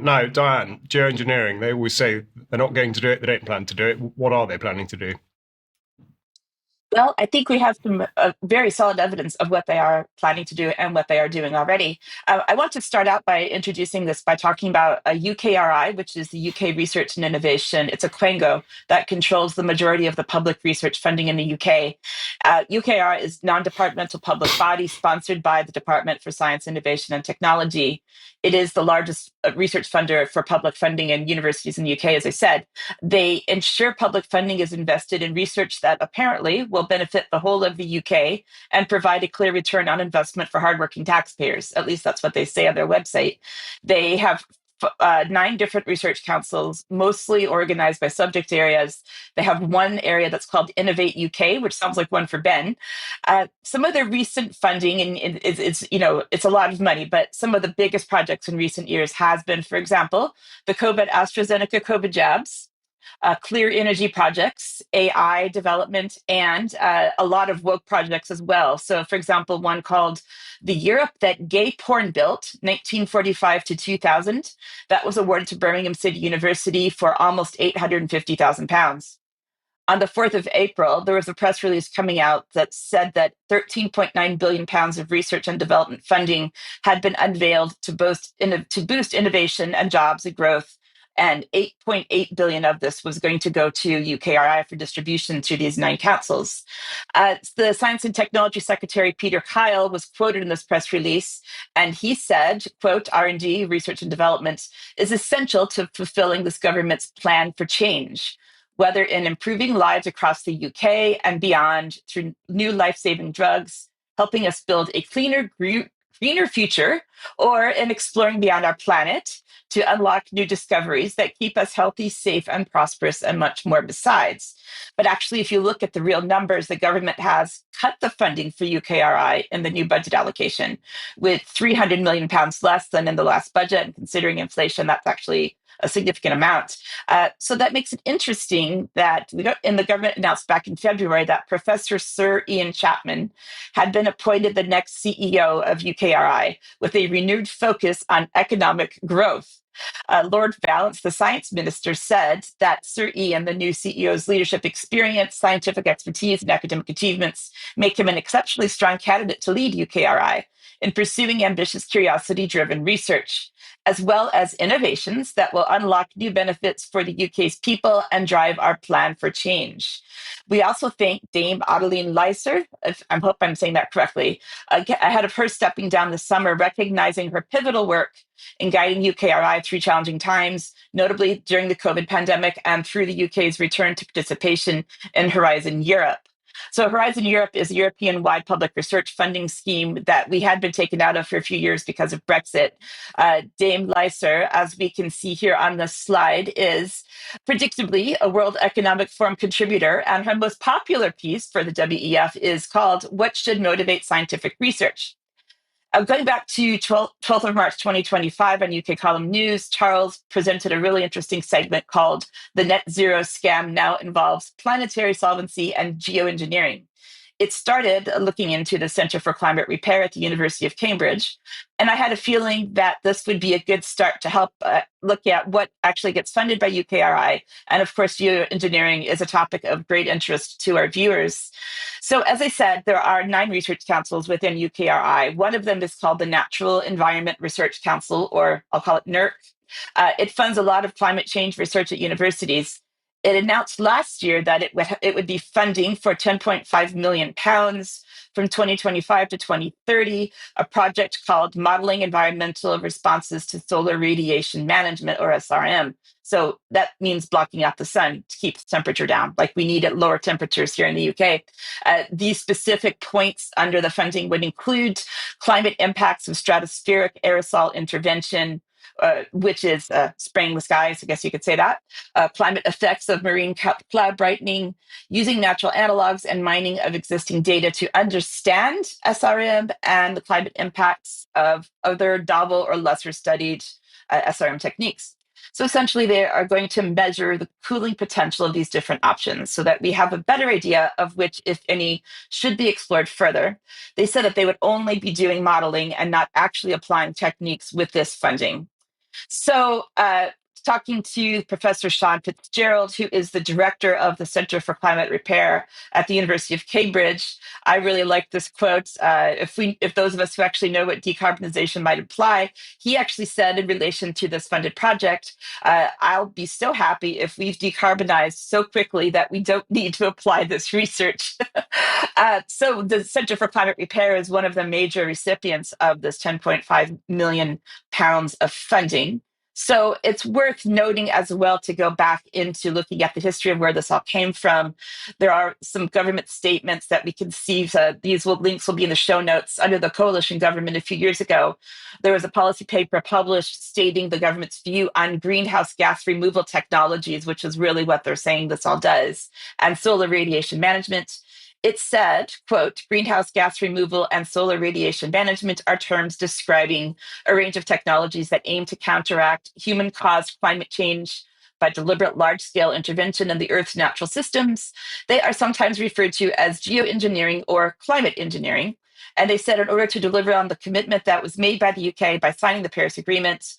Now, Diane, geoengineering, they always say they're not going to do it, they don't plan to do it. What are they planning to do? Well, I think we have some very solid evidence of what they are planning to do and what they are doing already. I want to start out by introducing this by talking about a UKRI, which is the UK Research and Innovation. It's a quango that controls the majority of the public research funding in the UK. UKRI is a non-departmental public body sponsored by the Department for Science, Innovation and Technology. It is the largest research funder for public funding in universities in the UK, as I said. They ensure public funding is invested in research that apparently will benefit the whole of the UK and provide a clear return on investment for hardworking taxpayers. At least that's what they say on their website. They have 9 different research councils, mostly organized by subject areas. They have one area that's called Innovate UK, which sounds like one for Ben. Some of their recent funding, and it's a lot of money, but some of the biggest projects in recent years has been, for example, the AstraZeneca COVID jabs, clear energy projects, AI development, and a lot of woke projects as well. So, for example, one called The Europe That Gay Porn Built, 1945 to 2000, that was awarded to Birmingham City University for almost £850,000. On the 4th of April, there was a press release coming out that said that £13.9 billion of research and development funding had been unveiled to boost innovation and jobs and growth. And 8.8 billion of this was going to go to UKRI for distribution to these 9 councils. The Science and Technology Secretary, Peter Kyle, was quoted in this press release, and he said, quote, R&D, research and development, is essential to fulfilling this government's plan for change, whether in improving lives across the UK and beyond through new life-saving drugs, helping us build a cleaner future, or in exploring beyond our planet to unlock new discoveries that keep us healthy, safe, and prosperous, and much more besides. But actually, if you look at the real numbers, the government has cut the funding for UKRI in the new budget allocation with £300 million less than in the last budget. And considering inflation, that's actually a significant amount. So that makes it interesting that the government announced back in February that Professor Sir Ian Chapman had been appointed the next CEO of UKRI with a renewed focus on economic growth. Lord Valence, the science minister, said that Sir Ian, the new CEO's leadership experience, scientific expertise, and academic achievements make him an exceptionally strong candidate to lead UKRI in pursuing ambitious, curiosity-driven research, as well as innovations that will unlock new benefits for the UK's people and drive our plan for change. We also thank Dame Ottoline Leyser, I hope I'm saying that correctly, ahead of her stepping down this summer, recognizing her pivotal work in guiding UKRI through challenging times, notably during the COVID pandemic and through the UK's return to participation in Horizon Europe. So Horizon Europe is a European-wide public research funding scheme that we had been taken out of for a few years because of Brexit. Dame Leyser, as we can see here on the slide, is predictably a World Economic Forum contributor, and her most popular piece for the WEF is called What Should Motivate Scientific Research? Going back to 12th of March 2025 on UK Column News, Charles presented a really interesting segment called The Net Zero Scam Now Involves Planetary Solvency and Geoengineering. It started looking into the Center for Climate Repair at the University of Cambridge, and I had a feeling that this would be a good start to help look at what actually gets funded by UKRI. And of course, geoengineering is a topic of great interest to our viewers. So as I said, there are 9 research councils within UKRI. One of them is called the Natural Environment Research Council, or I'll call it NERC. It funds a lot of climate change research at universities. It announced last year that it would be funding for £10.5 million from 2025 to 2030, a project called Modeling Environmental Responses to Solar Radiation Management, or SRM. So that means blocking out the sun to keep the temperature down, like we need at lower temperatures here in the UK. These specific points under the funding would include climate impacts of stratospheric aerosol intervention, which is spraying the skies, I guess you could say that, climate effects of marine cloud brightening, using natural analogs and mining of existing data to understand SRM and the climate impacts of other novel or lesser studied SRM techniques. So essentially, they are going to measure the cooling potential of these different options so that we have a better idea of which, if any, should be explored further. They said that they would only be doing modeling and not actually applying techniques with this funding. So, talking to Professor Shaun Fitzgerald, who is the director of the Center for Climate Repair at the University of Cambridge, I really like this quote. If those of us who actually know what decarbonization might imply, he actually said in relation to this funded project, I'll be so happy if we've decarbonized so quickly that we don't need to apply this research. So the Center for Climate Repair is one of the major recipients of this 10.5 million pounds of funding. So it's worth noting as well to go back into looking at the history of where this all came from. There are some government statements that we can see. Links will be in the show notes. Under the coalition government a few years ago, there was a policy paper published stating the government's view on greenhouse gas removal technologies, which is really what they're saying this all does, and solar radiation management. It said, quote, greenhouse gas removal and solar radiation management are terms describing a range of technologies that aim to counteract human-caused climate change by deliberate large-scale intervention in the Earth's natural systems. They are sometimes referred to as geoengineering or climate engineering. And they said in order to deliver on the commitment that was made by the UK by signing the Paris Agreement,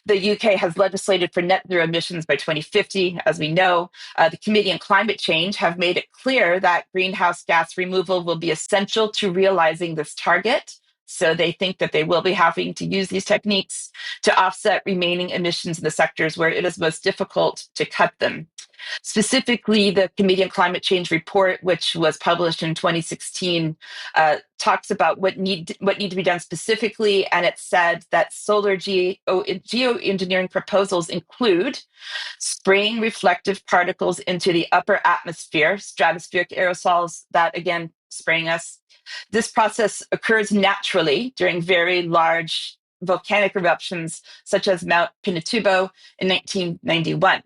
the UK has legislated for net zero emissions by 2050. As we know, the Committee on Climate Change have made it clear that greenhouse gas removal will be essential to realizing this target. So they think that they will be having to use these techniques to offset remaining emissions in the sectors where it is most difficult to cut them. Specifically, the Committee on Climate Change report, which was published in 2016, talks about what need to be done specifically, and it said that solar geoengineering proposals include spraying reflective particles into the upper atmosphere, stratospheric aerosols that, again, spraying us. This process occurs naturally during very large volcanic eruptions, such as Mount Pinatubo in 1991.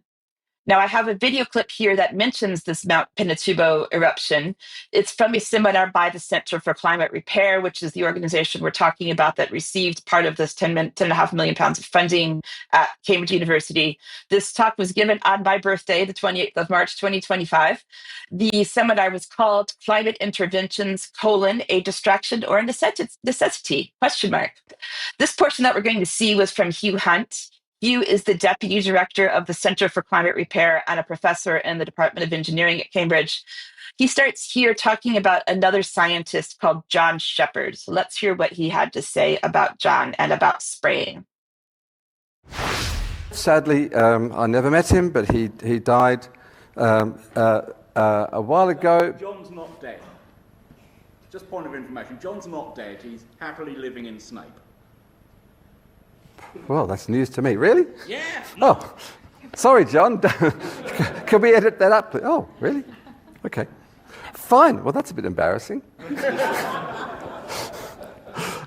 Now, I have a video clip here that mentions this Mount Pinatubo eruption. It's from a seminar by the Center for Climate Repair, which is the organization we're talking about that received part of this 10.5 million pounds of funding at Cambridge University. This talk was given on my birthday, the 28th of March, 2025. The seminar was called Climate Interventions, a Distraction or a Necessity, question mark. This portion that we're going to see was from Hugh Hunt. Hugh is the Deputy Director of the Center for Climate Repair and a professor in the Department of Engineering at Cambridge. He starts here talking about another scientist called John Shepherd. So let's hear what he had to say about John and about spraying. Sadly, I never met him, but he died a while ago. John's not dead. Just point of information, John's not dead. He's happily living in Snape. Well, that's news to me. Really? Yeah. Oh, sorry, John. Can we edit that up? Oh, really? Okay. Fine. Well, that's a bit embarrassing.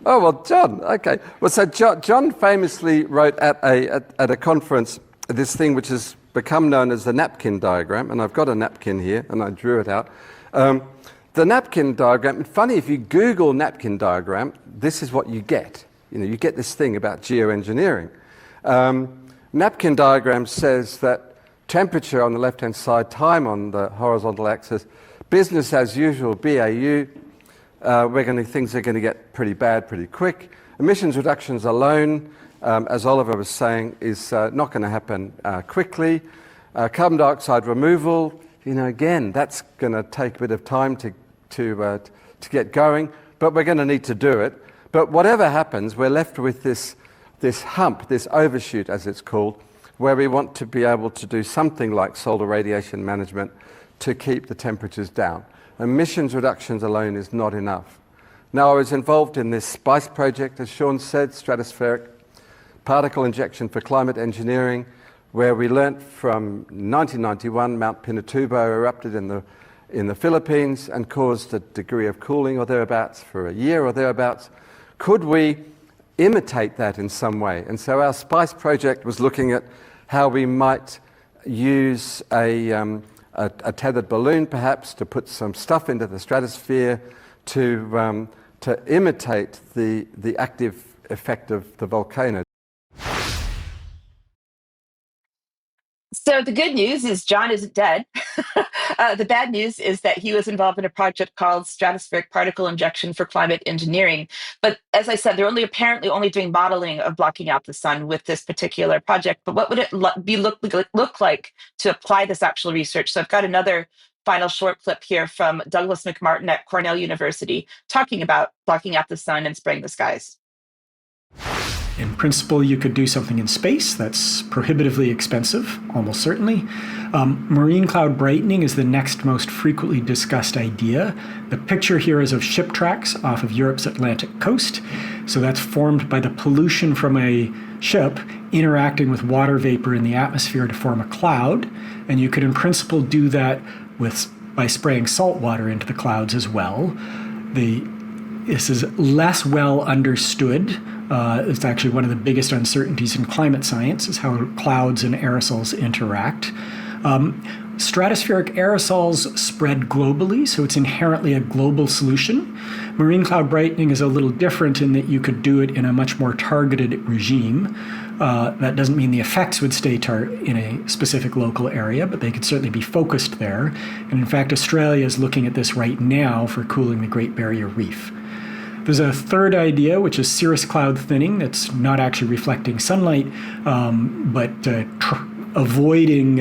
Oh, well, John. Okay. Well, so John famously wrote at a conference this thing which has become known as the napkin diagram, and I've got a napkin here, and I drew it out. The napkin diagram, funny, if you Google napkin diagram, this is what you get. You get this thing about geoengineering. Napkin diagram says that temperature on the left-hand side, time on the horizontal axis, business as usual, BAU, things are going to get pretty bad pretty quick. Emissions reductions alone, as Oliver was saying, is not going to happen quickly. Carbon dioxide removal, again, that's going to take a bit of time to get going, but we're going to need to do it. But whatever happens, we're left with this hump, this overshoot, as it's called, where we want to be able to do something like solar radiation management to keep the temperatures down. Emissions reductions alone is not enough. Now, I was involved in this SPICE project, as Shaun said, stratospheric particle injection for climate engineering, where we learnt from 1991, Mount Pinatubo erupted in the Philippines and caused a degree of cooling or thereabouts for a year or thereabouts. Could we imitate that in some way? And so our SPICE project was looking at how we might use a tethered balloon, perhaps, to put some stuff into the stratosphere to imitate the active effect of the volcano. So the good news is John isn't dead. The bad news is that he was involved in a project called Stratospheric Particle Injection for Climate Engineering. But as I said, they're apparently only doing modeling of blocking out the sun with this particular project. But what would it look like to apply this actual research? So I've got another final short clip here from Douglas McMartin at Cornell University talking about blocking out the sun and spraying the skies. In principle, you could do something in space that's prohibitively expensive, almost certainly. Marine cloud brightening is the next most frequently discussed idea. The picture here is of ship tracks off of Europe's Atlantic coast. So that's formed by the pollution from a ship interacting with water vapor in the atmosphere to form a cloud. And you could, in principle, do that by spraying salt water into the clouds as well. This is less well understood. It's actually one of the biggest uncertainties in climate science is how clouds and aerosols interact. Stratospheric aerosols spread globally, so it's inherently a global solution. Marine cloud brightening is a little different in that you could do it in a much more targeted regime. That doesn't mean the effects would stay in a specific local area, but they could certainly be focused there. And in fact, Australia is looking at this right now for cooling the Great Barrier Reef. There's a third idea, which is cirrus cloud thinning. That's not actually reflecting sunlight, but avoiding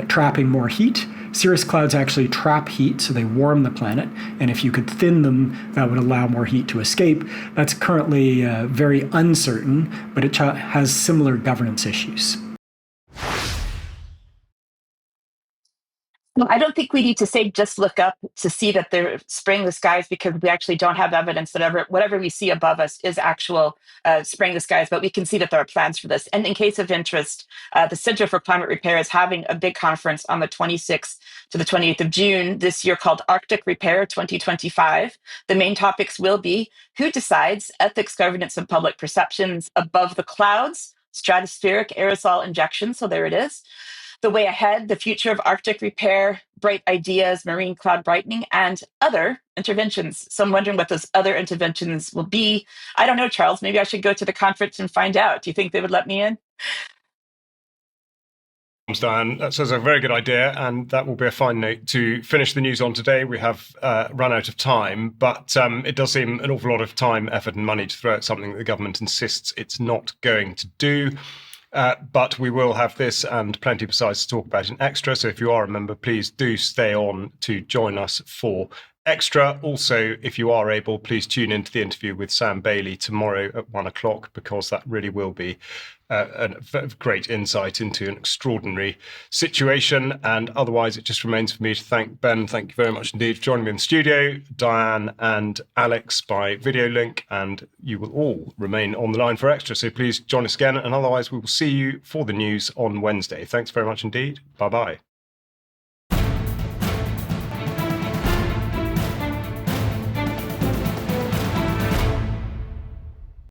trapping more heat. Cirrus clouds actually trap heat, so they warm the planet. And if you could thin them, that would allow more heat to escape. That's currently very uncertain, but it has similar governance issues. I don't think we need to say just look up to see that they're spraying the skies, because we actually don't have evidence that whatever we see above us is actual spraying the skies, but we can see that there are plans for this. And in case of interest, the Center for Climate Repair is having a big conference on the 26th to the 28th of June this year called Arctic Repair 2025. The main topics will be who decides, ethics, governance, and public perceptions above the clouds, stratospheric aerosol injection, so there it is, the way ahead, the future of Arctic repair, bright ideas, marine cloud brightening, and other interventions. So I'm wondering what those other interventions will be. I don't know, Charles. Maybe I should go to the conference and find out. Do you think they would let me in? Diane, that sounds a very good idea, and that will be a fine note to finish the news on today. We have run out of time, but it does seem an awful lot of time, effort, and money to throw at something that the government insists it's not going to do. But we will have this and plenty besides to talk about in Extra. So if you are a member, please do stay on to join us for Extra. Also, if you are able, please tune into the interview with Sam Bailey tomorrow at 1:00, because that really will be a great insight into an extraordinary situation. And otherwise, it just remains for me to thank Ben. Thank you very much indeed for joining me in the studio, Diane and Alex by video link, and you will all remain on the line for Extra. So please join us again. And otherwise, we will see you for the news on Wednesday. Thanks very much indeed. Bye-bye.